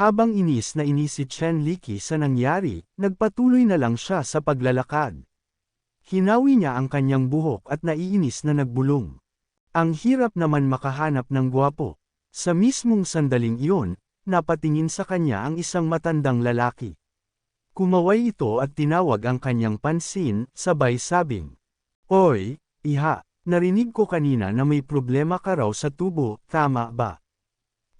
Habang inis na inis si Chen Liki sa nangyari, nagpatuloy na lang siya sa paglalakad. Hinawi niya ang kanyang buhok at naiinis na nagbulong. Ang hirap naman makahanap ng gwapo. Sa mismong sandaling iyon, napatingin sa kanya ang isang matandang lalaki. Kumaway ito at tinawag ang kanyang pansin, sabay sabing, "Oy, iha, narinig ko kanina na may problema ka raw sa tubo, tama ba?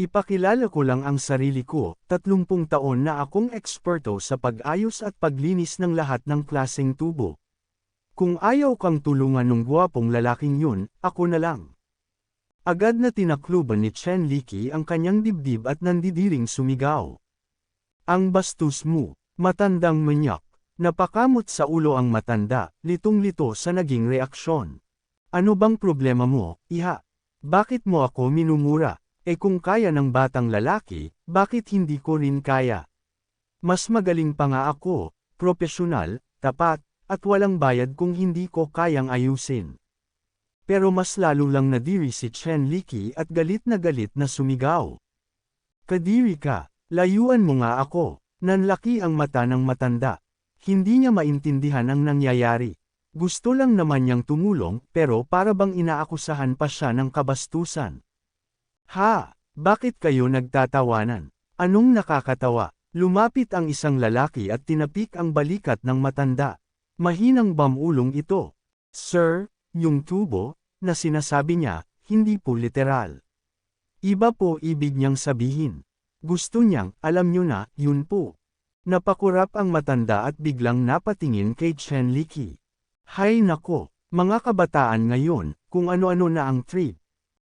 Ipakilala ko lang ang sarili ko, 30 taon na akong eksperto sa pag-ayos at paglinis ng lahat ng klaseng tubo. Kung ayaw kang tulungan ng gwapong lalaking yun, ako na lang." Agad na tinakluban ni Chen Liki ang kanyang dibdib at nandidiring sumigaw. "Ang bastos mo, matandang manyak." Napakamot sa ulo ang matanda, litong-lito sa naging reaksyon. "Ano bang problema mo, iha? Bakit mo ako minumura? Kung kaya ng batang lalaki, bakit hindi ko rin kaya? Mas magaling pa nga ako, propesyonal, tapat, at walang bayad kung hindi ko kayang ayusin." Pero mas lalo lang nadiri si Chen Liki at galit na sumigaw. "Kadiri ka, layuan mo nga ako." Nanlaki ang mata ng matanda. Hindi niya maintindihan ang nangyayari. Gusto lang naman niyang tumulong pero para bang inaakusahan pa siya ng kabastusan. "Ha? Bakit kayo nagtatawanan? Anong nakakatawa?" Lumapit ang isang lalaki at tinapik ang balikat ng matanda. Mahinang bamulong ito. "Sir, yung tubo, na sinasabi niya, hindi po literal. Iba po ibig niyang sabihin. Gusto niyang, alam niyo na, yun po." Napakurap ang matanda at biglang napatingin kay Chen Liki. Hay nako, mga kabataan ngayon, kung ano-ano na ang trip.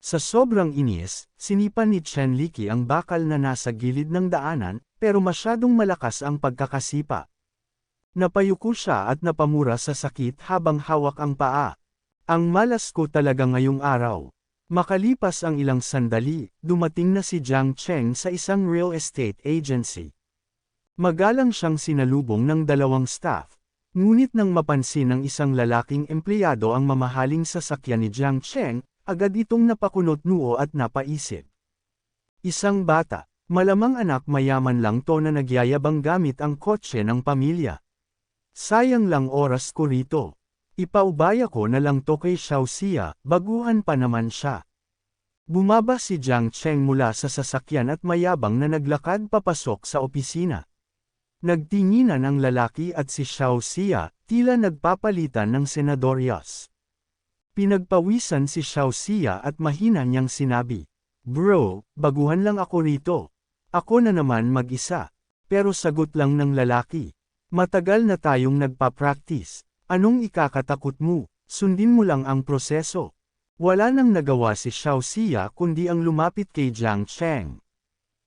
Sa sobrang inis, sinipan ni Chen Liki ang bakal na nasa gilid ng daanan, pero masyadong malakas ang pagkakasipa. Napayuko siya at napamura sa sakit habang hawak ang paa. "Ang malas ko talaga ngayong araw." Makalipas ang ilang sandali, dumating na si Jiang Cheng sa isang real estate agency. Magalang siyang sinalubong ng 2 staff. Ngunit nang mapansin ng isang lalaking empleyado ang mamahaling sasakyan ni Jiang Cheng, agad itong napakunot noo at napaisip. Isang bata, malamang anak mayaman lang to na nagyayabang gamit ang kotse ng pamilya. Sayang lang oras ko rito. Ipaubaya ko na lang to kay Xiaoxia, baguhan pa naman siya. Bumaba si Jiang Cheng mula sa sasakyan at mayabang na naglakad papasok sa opisina. Nagtinginan ang lalaki at si Xiaoxia, tila nagpapalitan ng senadoryas. Pinagpawisan si Xiaoxia at mahina niyang sinabi, "Bro, baguhan lang ako rito. Ako na naman mag-isa." Pero sagot lang ng lalaki, "Matagal na tayong nagpa-practice. Anong ikakatakot mo? Sundin mo lang ang proseso." Wala nang nagawa si Xiaoxia kundi ang lumapit kay Jiang Cheng.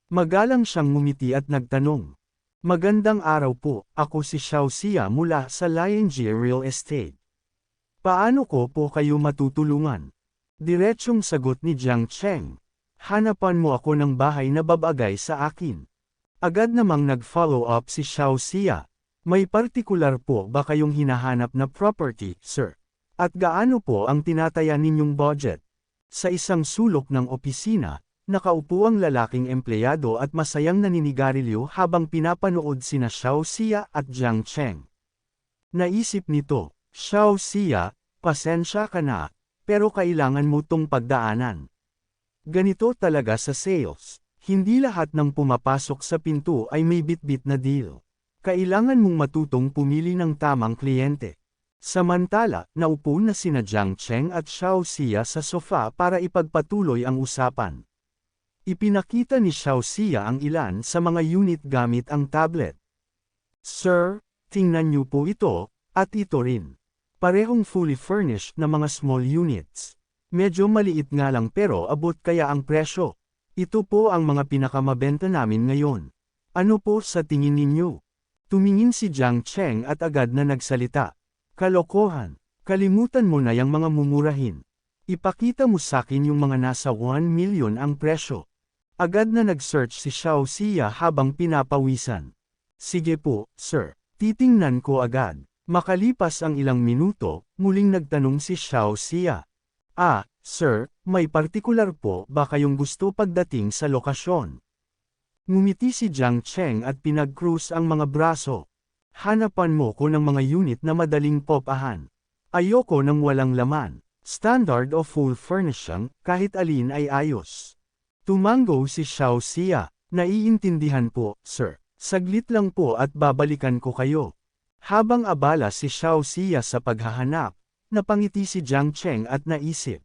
Magalang siyang ngumiti at nagtanong, "Magandang araw po, ako si Xiaoxia mula sa Lianjie Real Estate. Paano ko po kayo matutulungan?" Diretsyong sagot ni Jiang Cheng, "Hanapan mo ako ng bahay na babagay sa akin." Agad namang nag-follow up si Xiaoxia, "May partikular po ba kayong hinahanap na property, sir? At gaano po ang tinataya ninyong budget?" Sa isang sulok ng opisina, nakaupo ang lalaking empleyado at masayang naninigarilyo habang pinapanood sina Xiaoxia at Jiang Cheng. Naisip nito, "Xiaoxia, pasensya ka na, pero kailangan mo tong pagdaanan. Ganito talaga sa sales, hindi lahat ng pumapasok sa pinto ay may bitbit na deal. Kailangan mong matutong pumili ng tamang kliyente." Samantala, naupo na sina Jiang Cheng at Xiaoxia sa sofa para ipagpatuloy ang usapan. Ipinakita ni Xiaoxia ang ilan sa mga unit gamit ang tablet. "Sir, tingnan niyo po ito, at ito rin. Parehong fully furnished na mga small units. Medyo maliit nga lang pero abot kaya ang presyo. Ito po ang mga pinakamabenta namin ngayon. Ano po sa tingin ninyo?" Tumingin si Jiang Cheng at agad na nagsalita, "Kalokohan. Kalimutan mo na yung mga mumurahin. Ipakita mo sakin yung mga nasa 1 million ang presyo." Agad na nag-search si Xiaoxia habang pinapawisan. "Sige po, sir. Titingnan ko agad." Makalipas ang ilang minuto, muling nagtanong si Xiaoxia. Sir, may partikular po ba kayong gusto pagdating sa lokasyon?" Ngumiti si Jiang Cheng at pinag-cruise ang mga braso. Hanapan mo ko ng mga unit na madaling popahan. Ayoko ng walang laman. Standard o full furnishing, kahit alin ay ayos. Tumango si Xiao Xia. Naiintindihan po, sir. Saglit lang po at babalikan ko kayo. Habang abala si Xiao Xia sa paghahanap, napangiti si Jiang Cheng at naisip.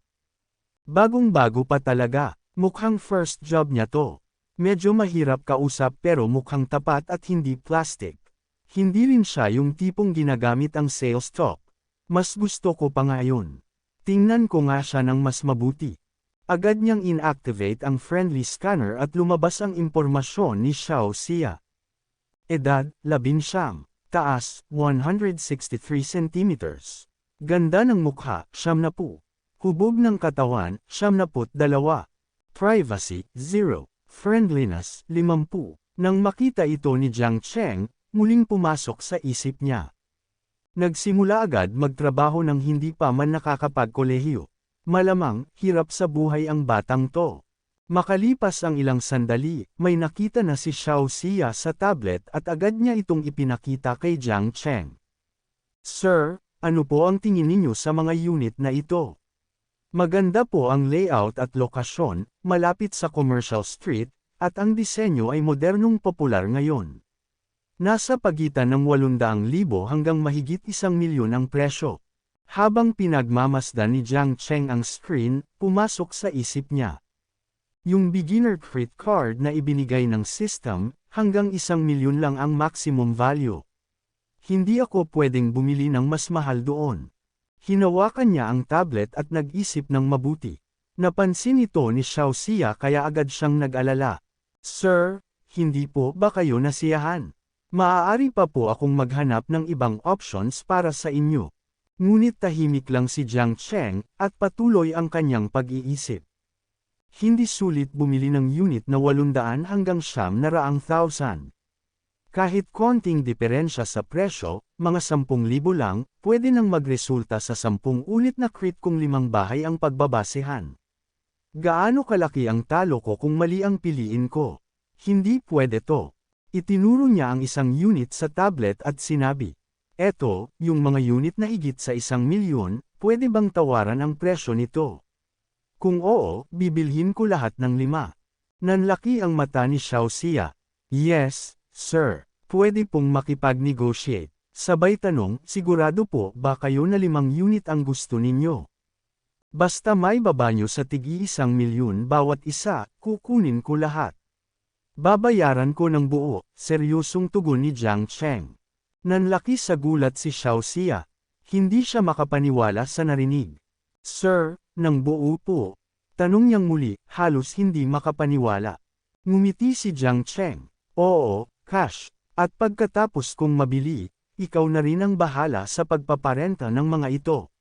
Bagong-bago pa talaga, mukhang first job niya to. Medyo mahirap kausap pero mukhang tapat at hindi plastic. Hindi rin siya yung tipong ginagamit ang sales talk. Mas gusto ko pa ngayon. Tingnan ko nga siya ng mas mabuti. Agad niyang inactivate ang friendly scanner at lumabas ang impormasyon ni Xiao Xia. Edad, 19. Taas, 163 cm. Ganda ng mukha, 70. Hubog ng katawan, 72. Privacy, 0. Friendliness, 50. Nang makita ito ni Jiang Cheng, muling pumasok sa isip niya. Nagsimula agad magtrabaho ng hindi pa man nakakapagkolehiyo. Malamang, hirap sa buhay ang batang to. Makalipas ang ilang sandali, may nakita na si Xiao Xia sa tablet at agad niya itong ipinakita kay Jiang Cheng. Sir, ano po ang tingin ninyo sa mga unit na ito? Maganda po ang layout at lokasyon, malapit sa commercial street, at ang disenyo ay modernong popular ngayon. Nasa pagitan ng 800,000 hanggang mahigit 1,000,000 ang presyo. Habang pinagmamasdan ni Jiang Cheng ang screen, pumasok sa isip niya. Yung beginner credit card na ibinigay ng system, hanggang 1,000,000 lang ang maximum value. Hindi ako pwedeng bumili ng mas mahal doon. Hinawakan niya ang tablet at nag-isip ng mabuti. Napansin ito ni Xiao Xia kaya agad siyang nag-alala. Sir, hindi po ba kayo nasiyahan? Maaari pa po akong maghanap ng ibang options para sa inyo. Ngunit tahimik lang si Jiang Cheng, at patuloy ang kanyang pag-iisip. Hindi sulit bumili ng unit na 800 hanggang 900,000. Kahit konting diferensya sa presyo, mga 10,000 lang, pwede nang magresulta sa 10 ulit na crit kung 5 bahay ang pagbabasehan. Gaano kalaki ang talo ko kung mali ang piliin ko? Hindi pwede to. Itinuro niya ang isang unit sa tablet at sinabi. Eto, yung mga unit na higit sa 1,000,000, pwede bang tawaran ang presyo nito? Kung oo, bibilhin ko lahat ng 5. Nanlaki ang mata ni Xiao Xia. Yes, sir. Pwede pong makipag-negotiate. Sabay tanong, sigurado po ba kayo na 5 unit ang gusto ninyo? Basta may baba nyo sa tig-1,000,000 bawat isa, kukunin ko lahat. Babayaran ko ng buo, seryosong tugon ni Jiang Cheng. Nanlaki sa gulat si Xiao Xia. Hindi siya makapaniwala sa narinig. Sir, ng buo po. Tanong niyang muli, halos hindi makapaniwala. Ngumiti si Jiang Cheng. Oo, cash. At pagkatapos kong mabili, ikaw na rin ang bahala sa pagpaparenta ng mga ito.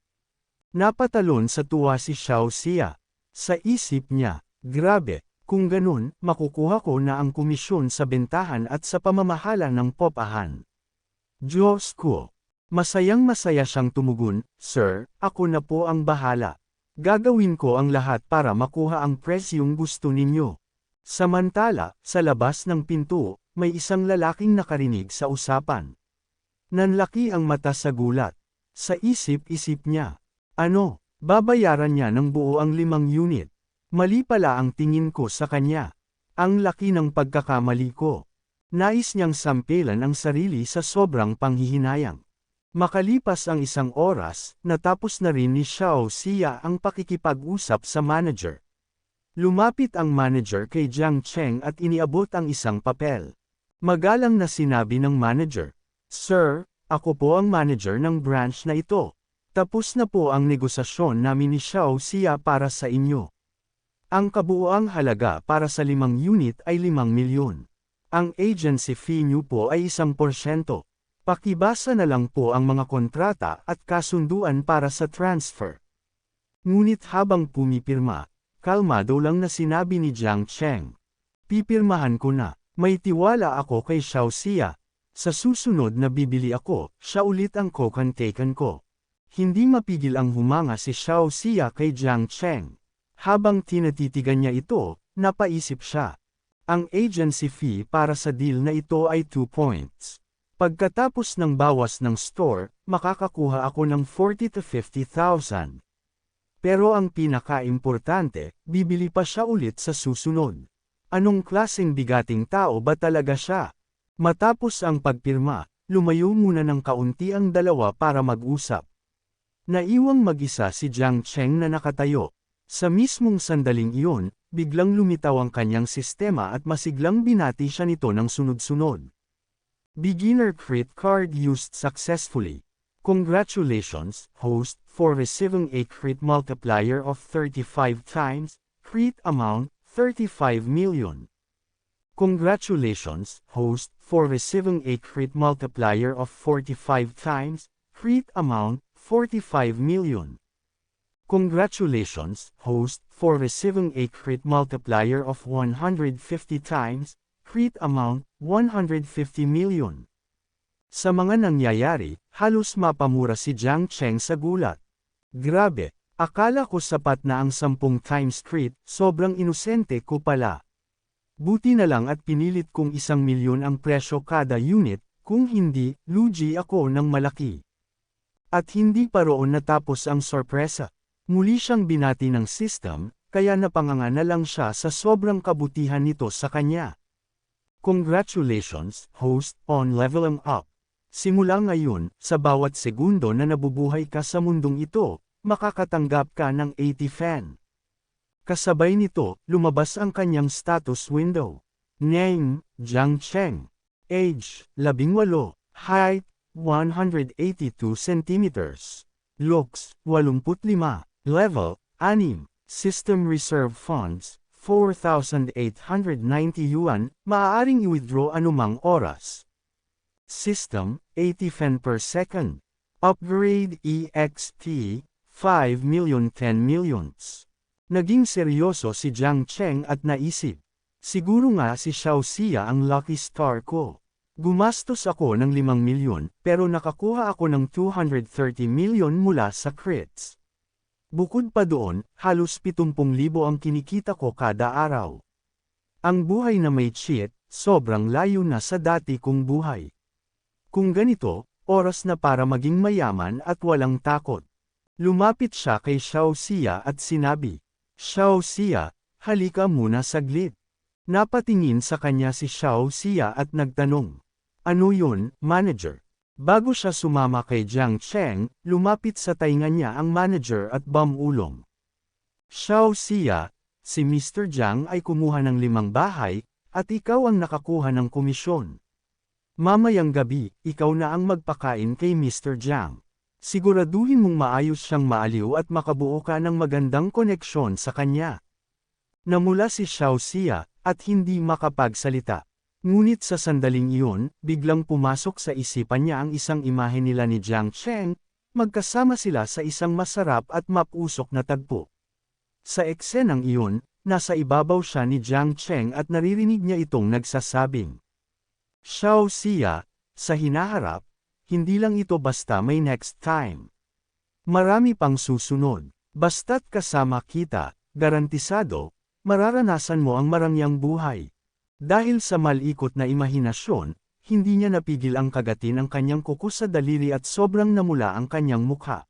Napatalon sa tuwa si Xiao Xia. Sa isip niya, grabe, kung ganun, makukuha ko na ang komisyon sa bentahan at sa pamamahala ng popahan. Diyos ko! Masayang-masaya siyang tumugon, Sir, ako na po ang bahala. Gagawin ko ang lahat para makuha ang presyong gusto ninyo. Samantala, sa labas ng pinto, may isang lalaking nakarinig sa usapan. Nanlaki ang mata sa gulat. Sa isip-isip niya. Ano, babayaran niya ng buo ang 5 unit. Mali pala ang tingin ko sa kanya. Ang laki ng pagkakamali ko. Nais niyang sampilan ang sarili sa sobrang panghihinayang. Makalipas ang 1 oras, natapos na rin ni Xiao Xia ang pakikipag-usap sa manager. Lumapit ang manager kay Jiang Cheng at iniabot ang isang papel. Magalang na sinabi ng manager, Sir, ako po ang manager ng branch na ito. Tapos na po ang negosasyon namin ni Xiao Xia para sa inyo. Ang kabuuang halaga para sa 5 unit ay 5,000,000. Ang agency fee niyo po ay 1%. Pakibasa na lang po ang mga kontrata at kasunduan para sa transfer. Ngunit habang pumipirma, kalmado lang na sinabi ni Jiang Cheng. Pipirmahan ko na, may tiwala ako kay Xiao Xia. Sa susunod na bibili ako, siya ulit ang kokontaken ko. Hindi mapigil ang humanga si Xiao Xia kay Jiang Cheng. Habang tinatitigan niya ito, napaisip siya. Ang agency fee para sa deal na ito ay 2 points. Pagkatapos ng bawas ng store, makakakuha ako ng 40 to 50,000. Pero ang pinaka-importante, bibili pa siya ulit sa susunod. Anong klaseng bigating tao ba talaga siya? Matapos ang pagpirma, lumayo muna ng kaunti ang dalawa para mag-usap. Naiwang mag-isa si Jiang Cheng na nakatayo. Sa mismong sandaling iyon, biglang lumitaw ang kanyang sistema at masiglang binati siya nito ng sunod-sunod. Beginner crit card used successfully. Congratulations, host, for receiving a crit multiplier of 35 times, crit amount, 35 million. Congratulations, host, for receiving a crit multiplier of 45 times, crit amount, 45 million. Congratulations, host, for receiving a crit multiplier of 150 times, crit amount, 150 million. Sa mga nangyayari, halos mapamura si Jiang Cheng sa gulat. Grabe, akala ko sapat na ang 10 times crit, sobrang inosente ko pala. Buti na lang at pinilit kong 1 milyon ang presyo kada unit, kung hindi, lugi ako ng malaki. At hindi pa roon natapos ang sorpresa. Muli siyang binati ng system, kaya napanganga na lang siya sa sobrang kabutihan nito sa kanya. Congratulations, host, on leveling up. Simula ngayon, sa bawat segundo na nabubuhay ka sa mundong ito, makakatanggap ka ng 80 fan. Kasabay nito, lumabas ang kanyang status window. Name, Jiang Cheng. Age, 18. Height, 182 centimeters. Looks, 85. Level, 6. System Reserve Funds, 4,890 yuan, maaaring i-withdraw anumang oras. System, 80 fan per second. Upgrade EXP, 5 million 10 millions. Naging seryoso si Jiang Cheng at naisip. Siguro nga si Xiao Xia ang lucky star ko. Gumastos ako ng 5 milyon, pero nakakuha ako ng 230 milyon mula sa crits. Bukod pa doon, halos 70,000 ang kinikita ko kada araw. Ang buhay na may cheat, sobrang layo na sa dati kong buhay. Kung ganito, oras na para maging mayaman at walang takot. Lumapit siya kay Xiao Xia at sinabi, Xiao Xia, halika muna saglit. Napatingin sa kanya si Xiao Xia at nagtanong, ano yun, manager? Bago siya sumama kay Jiang Cheng, lumapit sa tainga niya ang manager at bumulong. Xiao Xia, si Mr. Jiang ay kumuha ng 5 bahay, at ikaw ang nakakuha ng komisyon. Mamayang gabi, ikaw na ang magpakain kay Mr. Jiang. Siguraduhin mong maayos siyang maaliw at makabuo ka ng magandang koneksyon sa kanya. Namula si Xiao Xia, at hindi makapagsalita. Ngunit sa sandaling iyon, biglang pumasok sa isipan niya ang isang imahe nila ni Jiang Cheng, magkasama sila sa isang masarap at mapusok na tagpo. Sa eksenang iyon, nasa ibabaw siya ni Jiang Cheng at naririnig niya itong nagsasabing, Xiao Xia, sa hinaharap, hindi lang ito basta may next time. Marami pang susunod, basta't kasama kita, garantisado, mararanasan mo ang marangyang buhay. Dahil sa malikot na imahinasyon, hindi niya napigil ang kagatin ang kanyang kuko sa daliri at sobrang namula ang kanyang mukha.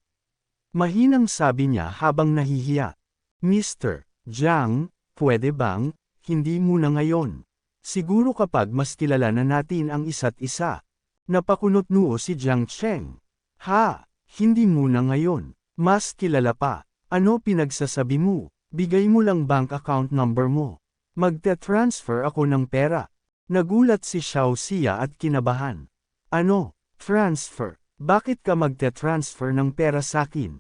Mahinang sabi niya habang nahihiya, Mr. Jiang, pwede bang, hindi muna ngayon. Siguro kapag mas kilala na natin ang isa't isa. Napakunot noo si Jiang Cheng. Ha, hindi muna ngayon. Mas kilala pa. Ano pinagsasabi mo? Bigay mo lang bank account number mo. Magte-transfer ako ng pera. Nagulat si Xiao Xia at kinabahan. Ano? Transfer? Bakit ka magte-transfer ng pera sakin?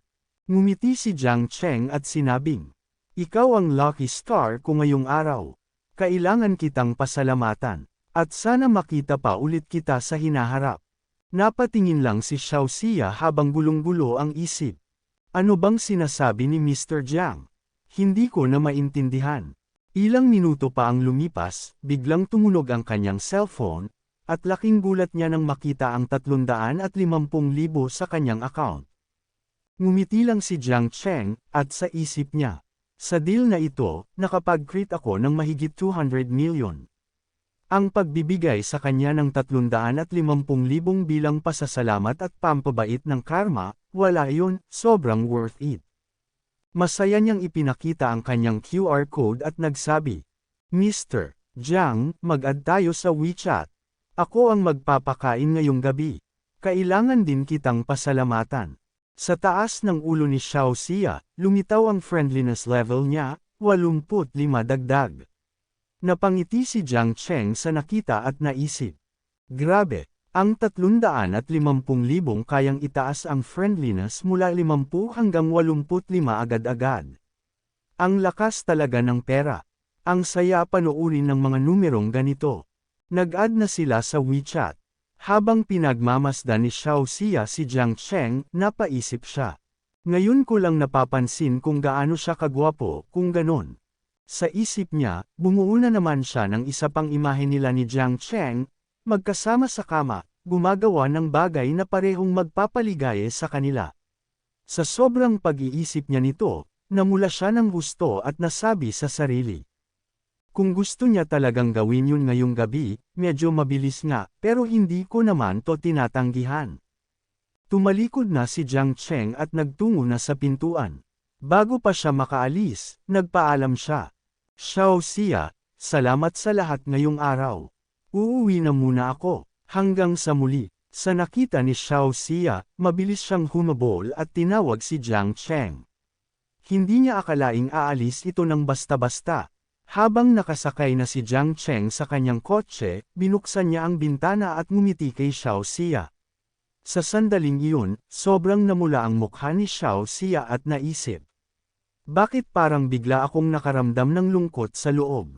Ngumiti si Jiang Cheng at sinabing, ikaw ang lucky star ko ngayong araw. Kailangan kitang pasalamatan. At sana makita pa ulit kita sa hinaharap. Napatingin lang si Xiao Xia habang gulong-gulo ang isip. Ano bang sinasabi ni Mr. Jiang? Hindi ko na maintindihan. Ilang minuto pa ang lumipas, biglang tumunog ang kanyang cellphone, at laking gulat niya nang makita ang 350,000 sa kanyang account. Ngumiti lang si Jiang Cheng, at sa isip niya, Sa deal na ito, nakapag-create ako ng mahigit 200 million. Ang pagbibigay sa kanya ng 350,000 bilang pasasalamat at pampabait ng karma, wala yun, sobrang worth it. Masaya niyang ipinakita ang kanyang QR code at nagsabi, Mr. Jiang, mag-add tayo sa WeChat. Ako ang magpapakain ngayong gabi. Kailangan din kitang pasalamatan. Sa taas ng ulo ni Xiao Xia, lumitaw ang friendliness level niya, 85 dagdag. Napangiti si Jiang Cheng sa nakita at naisip. Grabe, ang 350,000 kayang itaas ang friendliness mula 50 hanggang 85 agad-agad. Ang lakas talaga ng pera. Ang saya panoorin ng mga numerong ganito. Nag-add na sila sa WeChat. Habang pinagmamasdan ni Xiao Xia si Jiang Cheng, napaisip siya. Ngayon ko lang napapansin kung gaano siya kagwapo, kung ganon. Sa isip niya, bumuo na naman siya ng isa pang imahe nila ni Jiang Cheng, magkasama sa kama, gumagawa ng bagay na parehong magpapaligaya sa kanila. Sa sobrang pag-iisip niya nito, namula siya ng gusto at nasabi sa sarili. Kung gusto niya talagang gawin yun ngayong gabi, medyo mabilis nga, pero hindi ko naman to tinatanggihan. Tumalikod na si Jiang Cheng at nagtungo na sa pintuan. Bago pa siya makaalis, nagpaalam siya. Xiao Xia, salamat sa lahat ngayong araw. Uuwi na muna ako. Hanggang sa muli. Sa nakita ni Xiao Xia, mabilis siyang humabol at tinawag si Jiang Cheng. Hindi niya akalaing aalis ito ng basta-basta. Habang nakasakay na si Jiang Cheng sa kanyang kotse, binuksan niya ang bintana at ngumiti kay Xiao Xia. Sa sandaling iyon, sobrang namula ang mukha ni Xiao Xia at naisip. Bakit parang bigla akong nakaramdam ng lungkot sa loob?